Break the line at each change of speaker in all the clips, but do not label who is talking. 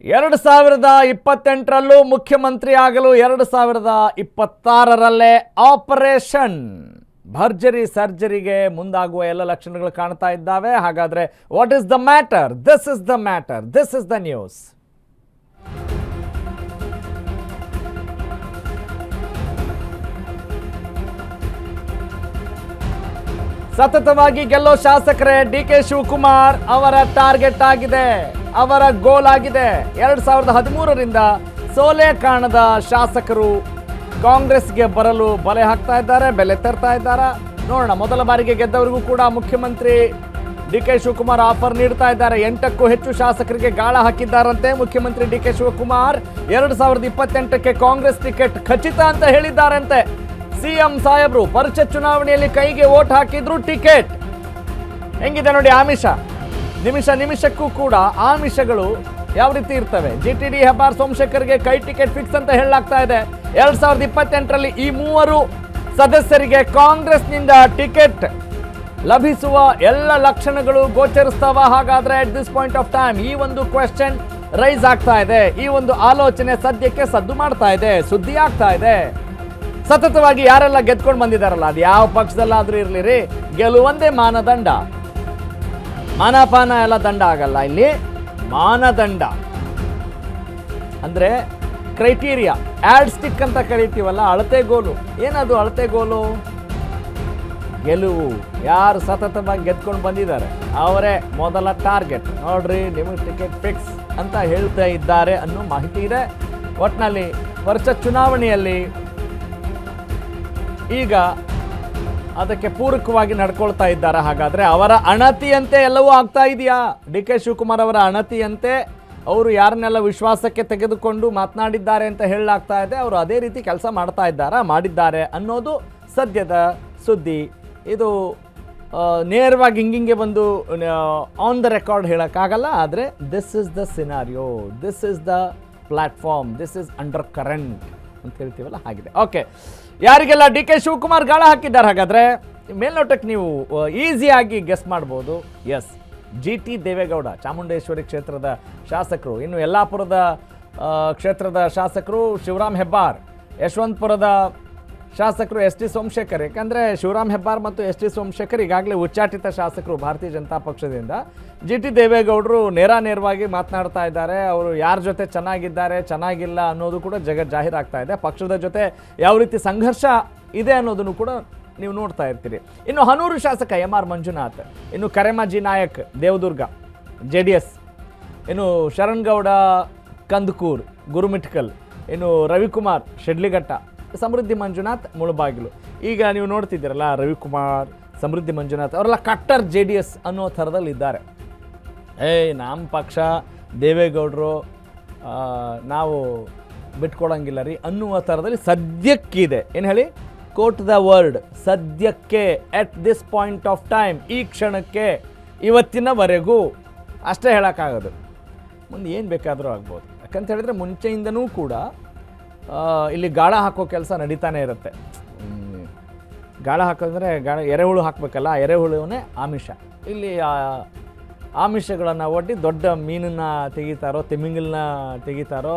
2028ರಲ್ಲೂ ಮುಖ್ಯಮಂತ್ರಿ ಆಗಲು 2026ರಲ್ಲೇ ಆಪರೇಷನ್ ಭರ್ಜರಿ ಸರ್ಜರಿಗೆ ಮುಂದಾಗುವ ಎಲ್ಲ ಲಕ್ಷಣಗಳು ಕಾಣ್ತಾ ಇದ್ದಾವೆ. ಹಾಗಾದ್ರೆ what is the matter? This is the matter, this is the news. ಸತತವಾಗಿ ಗೆಲ್ಲೋ ಶಾಸಕರೇ ಡಿ.ಕೆ. ಶಿವಕುಮಾರ್ ಅವರ ಟಾರ್ಗೆಟ್ ಆಗಿದೆ, ಅವರ ಗೋಲ್ ಆಗಿದೆ. 2013ರಿಂದ ಸೋಲೆ ಕಾಣದ ಶಾಸಕರು ಕಾಂಗ್ರೆಸ್ಗೆ ಬರಲು ಬಲೆ ಹಾಕ್ತಾ ಇದ್ದಾರೆ, ಬೆಲೆ ತರ್ತಾ ಇದ್ದಾರೆ. ನೋಡೋಣ, ಮೊದಲ ಬಾರಿಗೆ ಗೆದ್ದವರಿಗೂ ಕೂಡ ಮುಖ್ಯಮಂತ್ರಿ ಡಿ.ಕೆ. ಶಿವಕುಮಾರ್ ಆಫರ್ ನೀಡ್ತಾ ಇದ್ದಾರೆ. 8ಕ್ಕೂ ಹೆಚ್ಚು ಶಾಸಕರಿಗೆ ಗಾಳ ಹಾಕಿದ್ದಾರಂತೆ ಮುಖ್ಯಮಂತ್ರಿ ಡಿ.ಕೆ. ಶಿವಕುಮಾರ್. 2028ಕ್ಕೆ ಕಾಂಗ್ರೆಸ್ ಟಿಕೆಟ್ ಖಚಿತ ಅಂತ ಹೇಳಿದ್ದಾರಂತೆ. ಸಿಎಂ ಸಾಹೇಬ್ರು ಪರಿಷತ್ ಚುನಾವಣೆಯಲ್ಲಿ ಕೈಗೆ ವೋಟ್ ಹಾಕಿದ್ರು ಟಿಕೆಟ್. ಹೆಂಗಿದೆ ನೋಡಿ ಆಮಿಷ, ನಿಮಿಷಕ್ಕೂ ಕೂಡ ಆಮಿಷಗಳು ಯಾವ ರೀತಿ ಇರ್ತವೆ. ಜಿಟಿಡಿ ಹೆಬ್ಬಾರ್ ಸೋಮಶೇಖರ್ಗೆ ಕೈ ಟಿಕೆಟ್ ಫಿಕ್ಸ್ ಅಂತ ಹೇಳಲಾಗ್ತಾ ಇದೆ. 2028ರಲ್ಲಿ ಈ ಮೂವರು ಸದಸ್ಯರಿಗೆ ಕಾಂಗ್ರೆಸ್ನಿಂದ ಟಿಕೆಟ್ ಲಭಿಸುವ ಎಲ್ಲ ಲಕ್ಷಣಗಳು ಗೋಚರಿಸ್ತಾವ. ಹಾಗಾದ್ರೆ at this point of time ಈ ಒಂದು ಕ್ವೆಶ್ಚನ್ ರೈಸ್ ಆಗ್ತಾ ಇದೆ, ಈ ಒಂದು ಆಲೋಚನೆ ಸದ್ಯಕ್ಕೆ ಸದ್ದು ಮಾಡ್ತಾ ಇದೆ, ಸುದ್ದಿ ಆಗ್ತಾ ಇದೆ. ಸತತವಾಗಿ ಯಾರೆಲ್ಲ ಗೆದ್ಕೊಂಡು ಬಂದಿದ್ದಾರಲ್ಲ, ಅದು ಯಾವ ಪಕ್ಷದಲ್ಲಾದ್ರೂ ಇರ್ಲಿರಿ, ಗೆಲುವಂದೇ ಮಾನದಂಡ. ಮಾನಪಾನ ಎಲ್ಲ ದಂಡ ಆಗಲ್ಲ, ಇಲ್ಲಿ ಮಾನದಂಡ ಅಂದ್ರೆ ಕ್ರೈಟೀರಿಯಾ, ಆಡ್ ಸ್ಟಿಕ್ ಅಂತ ಕರಿತೀವಲ್ಲ, ಅಳತೆಗೋಲು. ಏನದು ಅಳತೆಗೋಲು? ಗೆಲುವು. ಯಾರು ಸತತವಾಗಿ ಗೆದ್ಕೊಂಡು ಬಂದಿದ್ದಾರೆ ಅವರೇ ಮೊದಲ ಟಾರ್ಗೆಟ್. ನೋಡ್ರಿ, ನಿಮಗೆ ಟಿಕೆಟ್ ಫಿಕ್ಸ್ ಅಂತ ಹೇಳ್ತಾ ಇದ್ದಾರೆ ಅನ್ನೋ ಮಾಹಿತಿ ಇದೆ. ಒಟ್ಟಿನಲ್ಲಿ ಪರಿಷತ್ ಚುನಾವಣೆಯಲ್ಲಿ ಈಗ ಅದಕ್ಕೆ ಪೂರಕವಾಗಿ ನಡ್ಕೊಳ್ತಾ ಇದ್ದಾರೆ. ಹಾಗಾದ್ರೆ ಅವರ ಅಣತಿಯಂತೆ ಎಲ್ಲವೂ ಆಗ್ತಾ ಇದೆಯಾ? ಡಿ.ಕೆ. ಶಿವಕುಮಾರ್ ಅವರ ಅಣತಿಯಂತೆ ಅವರು ಯಾರನ್ನೆಲ್ಲ ವಿಶ್ವಾಸಕ್ಕೆ ತೆಗೆದುಕೊಂಡು ಮಾತನಾಡಿದ್ದಾರೆ ಅಂತ ಹೇಳಲಾಗ್ತಾ ಇದೆ, ಅವರು ಅದೇ ರೀತಿ ಕೆಲಸ ಮಾಡಿದ್ದಾರೆ ಅನ್ನೋದು ಸದ್ಯದ ಸುದ್ದಿ. ಇದು ನೇರವಾಗಿ ಹಿಂಗಿಂಗೆ ಬಂದು ಆನ್ ದ ರೆಕಾರ್ಡ್ ಹೇಳೋಕ್ಕಾಗಲ್ಲ. ಆದರೆ this is the scenario, this is the platform, this is under current ಅಂತ ಹೇಳ್ತೀವಲ್ಲ, ಹಾಗಿದೆ. ಓಕೆ, ಯಾರಿಗೆಲ್ಲ ಡಿ.ಕೆ. ಶಿವಕುಮಾರ್ ಗಾಳ ಹಾಕಿದ್ದಾರೆ? ಹಾಗಾದ್ರೆ ಮೇಲ್ನೋಟಕ್ಕೆ ನೀವು ಈಸಿಯಾಗಿ ಗೆಸ್ ಮಾಡ್ಬೋದು. S, GT. ದೇವೇಗೌಡ ಚಾಮುಂಡೇಶ್ವರಿ ಕ್ಷೇತ್ರದ ಶಾಸಕರು, ಇನ್ನು ಯಲ್ಲಾಪುರದ ಕ್ಷೇತ್ರದ ಶಾಸಕರು ಶಿವರಾಮ್ ಹೆಬ್ಬಾರ್, ಯಶವಂತಪುರದ ಶಾಸಕರು ಎಸ್ ಟಿ ಸೋಮಶೇಖರ್. ಯಾಕಂದರೆ ಶಿವರಾಮ್ ಹೆಬ್ಬಾರ್ ಮತ್ತು ಎಸ್ ಟಿ ಸೋಮಶೇಖರ್ ಈಗಾಗಲೇ ಉಚ್ಚಾಟಿತ ಶಾಸಕರು ಭಾರತೀಯ ಜನತಾ ಪಕ್ಷದಿಂದ. ಜಿ.ಟಿ. ದೇವೇಗೌಡರು ನೇರವಾಗಿ ಮಾತನಾಡ್ತಾ ಇದ್ದಾರೆ. ಅವರು ಯಾರ ಜೊತೆ ಚೆನ್ನಾಗಿಲ್ಲ ಅನ್ನೋದು ಕೂಡ ಜಾಹೀರಾಗ್ತಾ ಇದೆ. ಪಕ್ಷದ ಜೊತೆ ಯಾವ ರೀತಿ ಸಂಘರ್ಷ ಇದೆ ಅನ್ನೋದನ್ನು ಕೂಡ ನೀವು ನೋಡ್ತಾ ಇರ್ತೀರಿ. ಇನ್ನು ಹನೂರು ಶಾಸಕ ಎಂ.ಆರ್. ಮಂಜುನಾಥ್, ಇನ್ನು ಕರೆಮಾಜಿ ನಾಯಕ್ ದೇವದುರ್ಗ JDS, ಇನ್ನು ಶರಣ್ಗೌಡ ಕಂದಕೂರ್ ಗುರುಮಿಟ್ಕಲ್, ಇನ್ನು ರವಿಕುಮಾರ್ ಶಿಡ್ಲಿಘಟ್ಟ, ಸಮೃದ್ಧಿ ಮಂಜುನಾಥ್ ಮುಳಬಾಗಿಲು. ಈಗ ನೀವು ನೋಡ್ತಿದ್ದೀರಲ್ಲ, ರವಿಕುಮಾರ್, ಸಮೃದ್ಧಿ ಮಂಜುನಾಥ್ ಅವರೆಲ್ಲ ಕಟ್ಟರ್ JDS ಅನ್ನೋ ಥರದಲ್ಲಿ ಇದ್ದಾರೆ. ನಮ್ಮ ಪಕ್ಷ ದೇವೇಗೌಡರು ನಾವು ಬಿಟ್ಕೊಡಂಗಿಲ್ಲ ರೀ ಅನ್ನುವ ಥರದಲ್ಲಿ ಸದ್ಯಕ್ಕಿದೆ. ಏನು ಹೇಳಿ, ಕೋಟ್ ದ ವರ್ಡ್, ಸದ್ಯಕ್ಕೆ, at this point of time, ಈ ಕ್ಷಣಕ್ಕೆ, ಇವತ್ತಿನವರೆಗೂ ಅಷ್ಟೇ ಹೇಳೋಕ್ಕಾಗೋದು. ಮುಂದೆ ಏನು ಬೇಕಾದರೂ ಆಗ್ಬೋದು. ಯಾಕಂತ ಹೇಳಿದ್ರೆ ಮುಂಚೆಯಿಂದನೂ ಕೂಡ ಇಲ್ಲಿ ಗಾಳ ಹಾಕೋ ಕೆಲಸ ನಡೀತಾನೆ ಇರುತ್ತೆ. ಗಾಳ ಹಾಕೋದ್ರೆ ಎರೆಹುಳು ಹಾಕಬೇಕಲ್ಲ, ಎರೆಹುಳುವೇ ಆಮಿಷ. ಇಲ್ಲಿ ಆಮಿಷಗಳನ್ನು ಒಡ್ಡಿ ದೊಡ್ಡ ಮೀನನ್ನು ತೆಗಿತಾರೋ, ತಿಮಿಂಗಲನ್ನ ತೆಗಿತಾರೋ,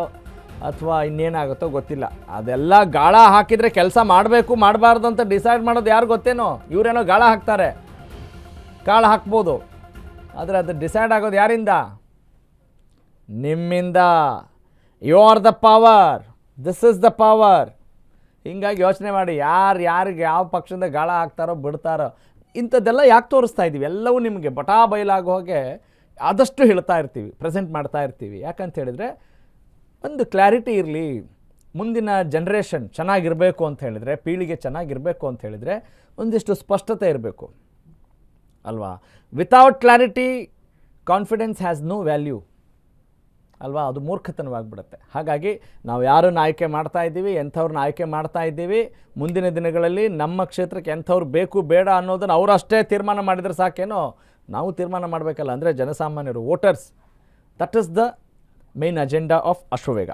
ಅಥವಾ ಇನ್ನೇನಾಗುತ್ತೋ ಗೊತ್ತಿಲ್ಲ. ಅದೆಲ್ಲ ಗಾಳ ಹಾಕಿದರೆ ಕೆಲಸ ಮಾಡಬಾರ್ದು ಅಂತ ಡಿಸೈಡ್ ಮಾಡೋದು ಯಾರು ಗೊತ್ತೇನೋ? ಇವರೇನೋ ಗಾಳ ಹಾಕ್ತಾರೆ, ಕಾಳು ಹಾಕ್ಬೋದು, ಆದರೆ ಅದು ಡಿಸೈಡ್ ಆಗೋದು ಯಾರಿಂದ? ನಿಮ್ಮಿಂದ. You are the power, this is the power. ಹಿಂಗಾಗಿ ಯೋಚನೆ ಮಾಡಿ, ಯಾರಿಗೆ ಯಾವ ಪಕ್ಷದಿಂದ ಗಾಳ ಹಾಕ್ತಾರೋ ಬಿಡ್ತಾರೋ, ಇಂಥದ್ದೆಲ್ಲ ಯಾಕೆ ತೋರಿಸ್ತಾ ಇದ್ದೀವಿ? ಎಲ್ಲವೂ ನಿಮಗೆ ಬಟಾ ಬಯಲಾಗೋ ಹಾಗೆ ಆದಷ್ಟು ಹೇಳ್ತಾ ಇರ್ತೀವಿ, ಪ್ರೆಸೆಂಟ್ ಮಾಡ್ತಾ ಇರ್ತೀವಿ. ಯಾಕಂತ ಹೇಳಿದರೆ ಒಂದು ಕ್ಲಾರಿಟಿ ಇರಲಿ. ಮುಂದಿನ ಜನ್ರೇಷನ್ ಚೆನ್ನಾಗಿರಬೇಕು ಅಂತ ಹೇಳಿದರೆ, ಪೀಳಿಗೆ ಚೆನ್ನಾಗಿರಬೇಕು ಅಂತ ಹೇಳಿದರೆ ಒಂದಿಷ್ಟು ಸ್ಪಷ್ಟತೆ ಇರಬೇಕು ಅಲ್ವಾ? Without clarity confidence has no value ಅಲ್ವಾ? ಅದು ಮೂರ್ಖತನವಾಗಿಬಿಡುತ್ತೆ. ಹಾಗಾಗಿ ನಾವು ಯಾರನ್ನು ಆಯ್ಕೆ ಮಾಡ್ತಾ ಇದ್ದೀವಿ, ಎಂಥವ್ರನ್ನ ಆಯ್ಕೆ ಮಾಡ್ತಾ ಇದ್ದೀವಿ, ಮುಂದಿನ ದಿನಗಳಲ್ಲಿ ನಮ್ಮ ಕ್ಷೇತ್ರಕ್ಕೆ ಎಂಥವ್ರು ಬೇಕು ಬೇಡ ಅನ್ನೋದನ್ನು ಅವರು ಅಷ್ಟೇ ತೀರ್ಮಾನ ಮಾಡಿದರೆ ಸಾಕೇನೋ, ನಾವು ತೀರ್ಮಾನ ಮಾಡಬೇಕಲ್ಲ. ಅಂದರೆ ಜನಸಾಮಾನ್ಯರು, voters, that is the main agenda of Ashwavega.